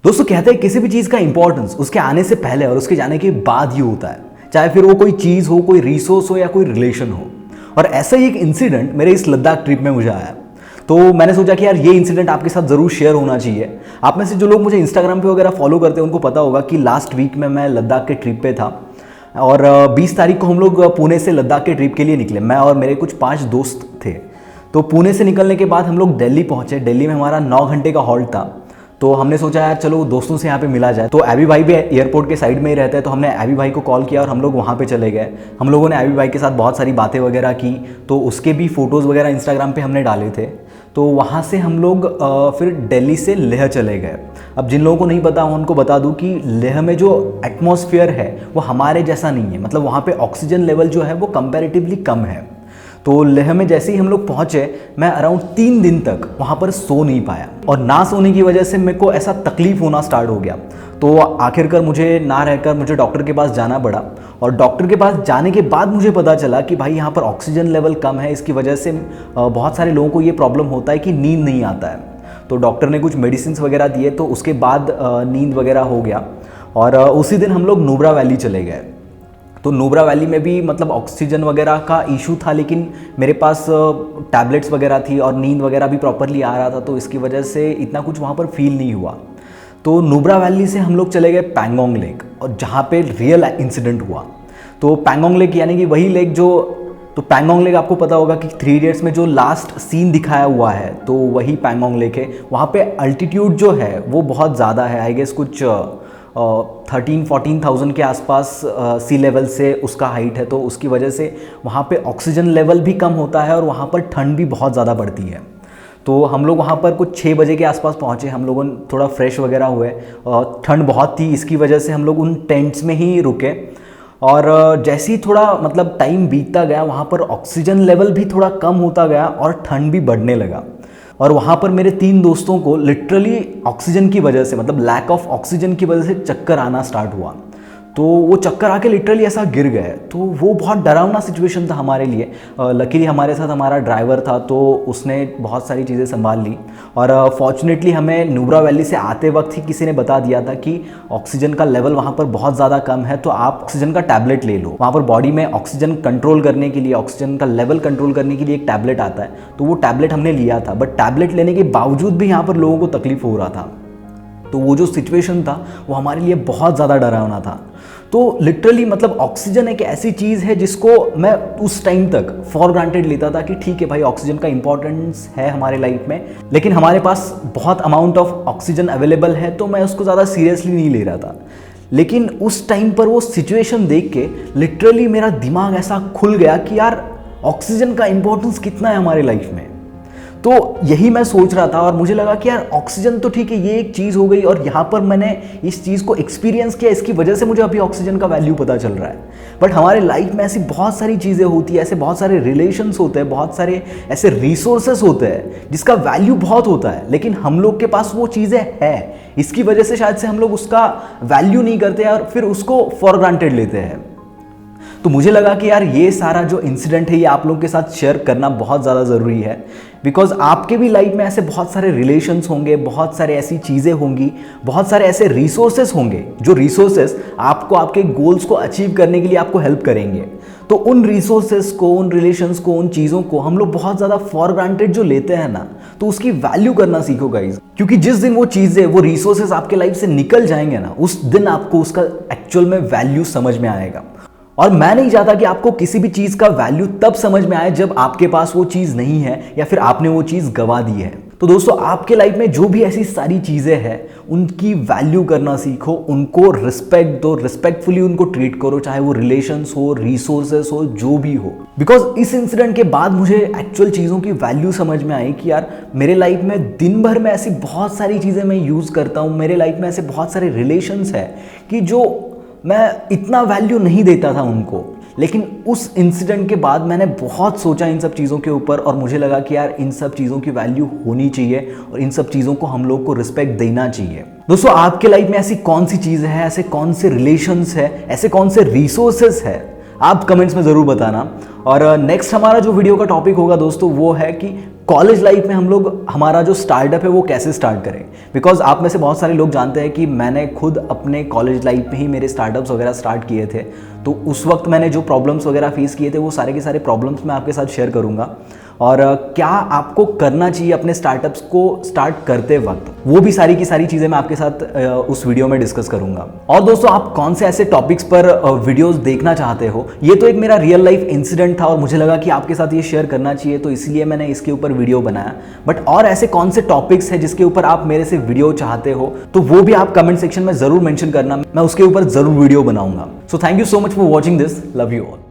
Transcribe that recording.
दोस्तों कहते हैं किसी भी चीज़ का इंपॉर्टेंस उसके आने से पहले और उसके जाने के बाद ही होता है, चाहे फिर वो कोई चीज़ हो, कोई रिसोर्स हो या कोई रिलेशन हो। और ऐसा ही एक इंसिडेंट मेरे इस लद्दाख ट्रिप में मुझे आया, तो मैंने सोचा कि यार ये इंसिडेंट आपके साथ ज़रूर शेयर होना चाहिए। आप में से जो लोग मुझे इंस्टाग्राम पे वगैरह फॉलो करते हैं उनको पता होगा कि लास्ट वीक में मैं लद्दाख के ट्रिप पे था और 20 तारीख को हम लोग पुणे से लद्दाख के ट्रिप के लिए निकले। मैं और मेरे कुछ 5 दोस्त थे। तो पुणे से निकलने के बाद हम लोग दिल्ली पहुँचे। दिल्ली में हमारा 9 घंटे का हॉल्ट था। तो हमने सोचा यार चलो दोस्तों से यहाँ पे मिला जाए। तो एबी भाई भी एयरपोर्ट के साइड में ही रहते हैं, तो हमने एबी भाई को कॉल किया और हम लोग वहाँ पे चले गए। हम लोगों ने एबी भाई के साथ बहुत सारी बातें वगैरह की, तो उसके भी फ़ोटोज़ वगैरह इंस्टाग्राम पे हमने डाले थे। तो वहाँ से हम लोग फिर दिल्ली से लेह चले गए। अब जिन लोगों को नहीं पता उनको बता दूँ कि लेह में जो एटमॉस्फेयर है वो हमारे जैसा नहीं है। मतलब वहाँ पे ऑक्सीजन लेवल जो है वो कंपैरेटिवली कम है। तो लेह में जैसे ही हम लोग पहुँचे, मैं अराउंड 3 दिन तक वहाँ पर सो नहीं पाया और ना सोने की वजह से मेरे को ऐसा तकलीफ होना स्टार्ट हो गया। तो आखिरकार मुझे डॉक्टर के पास जाना पड़ा और डॉक्टर के पास जाने के बाद मुझे पता चला कि भाई यहाँ पर ऑक्सीजन लेवल कम है। इसकी वजह से बहुत सारे लोगों को ये प्रॉब्लम होता है कि नींद नहीं आता है। तो डॉक्टर ने कुछ मेडिसिन वगैरह दिए, तो उसके बाद नींद वगैरह हो गया और उसी दिन हम लोग नुब्रा वैली चले गए। तो नुब्रा वैली में भी मतलब ऑक्सीजन वगैरह का इशू था, लेकिन मेरे पास टैबलेट्स वगैरह थी और नींद वगैरह भी प्रॉपरली आ रहा था, तो इसकी वजह से इतना कुछ वहाँ पर फील नहीं हुआ। तो नुब्रा वैली से हम लोग चले गए पैंगोंग लेक, और जहाँ पे रियल इंसिडेंट हुआ। तो पैंगोंग लेक यानी कि वही लेक तो पैंगोंग लेक आपको पता होगा कि 3 इडियट्स में जो लास्ट सीन दिखाया हुआ है, तो वही पैंगोंग लेक है। वहाँ पे अल्टीट्यूड जो है वो बहुत ज़्यादा है, आई गेस कुछ 13-14,000 के आसपास सी लेवल से उसका हाइट है। तो उसकी वजह से वहाँ पे ऑक्सीजन लेवल भी कम होता है और वहाँ पर ठंड भी बहुत ज़्यादा बढ़ती है। तो हम लोग वहाँ पर कुछ 6 बजे के आसपास पहुँचे। हम लोगों ने थोड़ा फ्रेश वगैरह हुए, ठंड बहुत थी, इसकी वजह से हम लोग उन टेंट्स में ही रुके। और जैसे ही थोड़ा मतलब टाइम बीतता गया, वहाँ पर ऑक्सीजन लेवल भी थोड़ा कम होता गया और ठंड भी बढ़ने लगा। और वहाँ पर मेरे 3 दोस्तों को लिटरली ऑक्सीजन की वजह से, मतलब लैक ऑफ ऑक्सीजन की वजह से चक्कर आना स्टार्ट हुआ। तो वो चक्कर आके लिटरली ऐसा गिर गए। तो वो बहुत डरावना सिचुएशन था हमारे लिए। लकीली हमारे साथ हमारा ड्राइवर था, तो उसने बहुत सारी चीज़ें संभाल ली। और फॉर्चुनेटली हमें नुब्रा वैली से आते वक्त ही किसी ने बता दिया था कि ऑक्सीजन का लेवल वहाँ पर बहुत ज़्यादा कम है, तो आप ऑक्सीजन का टैबलेट ले लो। वहाँ पर बॉडी में ऑक्सीजन कंट्रोल करने के लिए, ऑक्सीजन का लेवल कंट्रोल करने के लिए एक टैबलेट आता है, तो वो टैबलेट हमने लिया था। बट टैबलेट लेने के बावजूद भी यहाँ पर लोगों को तकलीफ हो रहा था। तो वो जो सिचुएशन था वो हमारे लिए बहुत ज़्यादा डरावना था। तो लिटरली मतलब ऑक्सीजन एक ऐसी चीज़ है जिसको मैं उस टाइम तक फॉर ग्रांटेड लेता था कि ठीक है भाई, ऑक्सीजन का इंपॉर्टेंस है हमारे लाइफ में, लेकिन हमारे पास बहुत अमाउंट ऑफ ऑक्सीजन अवेलेबल है, तो मैं उसको ज़्यादा सीरियसली नहीं ले रहा था। लेकिन उस टाइम पर वो सिचुएशन देख के लिटरली मेरा दिमाग ऐसा खुल गया कि यार ऑक्सीजन का इंपॉर्टेंस कितना है हमारे लाइफ में। तो यही मैं सोच रहा था और मुझे लगा कि यार ऑक्सीजन तो ठीक है, ये एक चीज़ हो गई और यहाँ पर मैंने इस चीज़ को एक्सपीरियंस किया, इसकी वजह से मुझे अभी ऑक्सीजन का वैल्यू पता चल रहा है। बट हमारे लाइफ में ऐसी बहुत सारी चीज़ें होती है, ऐसे बहुत सारे रिलेशंस होते हैं, बहुत सारे ऐसे रिसोर्सेस होते हैं जिसका वैल्यू बहुत होता है, लेकिन हम लोग के पास वो चीज़ें हैं। इसकी वजह से शायद से हम लोग उसका वैल्यू नहीं करते और फिर उसको फॉर ग्रांटेड लेते हैं। तो मुझे लगा कि यार ये सारा जो इंसिडेंट है ये आप लोगों के साथ शेयर करना बहुत ज़्यादा ज़रूरी है, बिकॉज आपके भी लाइफ में ऐसे बहुत सारे रिलेशंस होंगे, बहुत सारे ऐसी चीज़ें होंगी, बहुत सारे ऐसे रिसोर्सेस होंगे जो रिसोर्सेस आपको आपके गोल्स को अचीव करने के लिए आपको हेल्प करेंगे। तो उन रिसोर्सेस को, उन रिलेशंस को, उन चीज़ों को हम लोग बहुत ज़्यादा फॉर ग्रांटेड जो लेते हैं ना, तो उसकी वैल्यू करना सीखो गाइज। क्योंकि जिस दिन वो चीज़ें, वो रिसोर्सेस आपके लाइफ से निकल जाएंगे ना, उस दिन आपको उसका एक्चुअल में वैल्यू समझ में आएगा। और मैं नहीं चाहता कि आपको किसी भी चीज़ का वैल्यू तब समझ में आए जब आपके पास वो चीज़ नहीं है या फिर आपने वो चीज़ गवा दी है। तो दोस्तों, आपके लाइफ में जो भी ऐसी सारी चीज़ें हैं उनकी वैल्यू करना सीखो, उनको रिस्पेक्ट दो, रिस्पेक्टफुली उनको ट्रीट करो, चाहे वो रिलेशंस हो, रिसोर्सेस हो, जो भी हो। बिकॉज इस इंसिडेंट के बाद मुझे एक्चुअल चीज़ों की वैल्यू समझ में आई कि यार मेरे लाइफ में दिन भर में ऐसी बहुत सारी चीज़ें मैं यूज़ करता हूँ, मेरे लाइफ में ऐसे बहुत सारे रिलेशंस हैं कि जो मैं इतना वैल्यू नहीं देता था उनको, लेकिन उस इंसिडेंट के बाद मैंने बहुत सोचा इन सब चीज़ों के ऊपर और मुझे लगा कि यार इन सब चीज़ों की वैल्यू होनी चाहिए और इन सब चीज़ों को हम लोग को रिस्पेक्ट देना चाहिए। दोस्तों, आपके लाइफ में ऐसी कौन सी चीज़ है, ऐसे कौन से रिलेशंस है, ऐसे कौन से रिसोर्सेस है, आप कमेंट्स में ज़रूर बताना। और नेक्स्ट हमारा जो वीडियो का टॉपिक होगा दोस्तों वो है कि कॉलेज लाइफ में हम लोग हमारा जो स्टार्टअप है वो कैसे स्टार्ट करें। बिकॉज आप में से बहुत सारे लोग जानते हैं कि मैंने खुद अपने कॉलेज लाइफ में ही मेरे स्टार्टअप्स वगैरह स्टार्ट किए थे, तो उस वक्त मैंने जो प्रॉब्लम्स वगैरह फेस किए थे वो सारे के सारे प्रॉब्लम्स मैं आपके साथ शेयर करूंगा। और क्या आपको करना चाहिए अपने स्टार्टअप्स को स्टार्ट करते वक्त, वो भी सारी की सारी चीज़ें मैं आपके साथ उस वीडियो में डिस्कस करूंगा। और दोस्तों, आप कौन से ऐसे टॉपिक्स पर वीडियोस देखना चाहते हो, ये तो एक मेरा रियल लाइफ इंसिडेंट था और मुझे लगा कि आपके साथ ये शेयर करना चाहिए, तो इसलिए मैंने इसके ऊपर वीडियो बनाया। बट और ऐसे कौन से टॉपिक्स हैं जिसके ऊपर आप मेरे से वीडियो चाहते हो, तो वो भी आप कमेंट सेक्शन में जरूर मेंशन करना, मैं उसके ऊपर जरूर वीडियो बनाऊंगा। So thank you so much for watching this, love you all.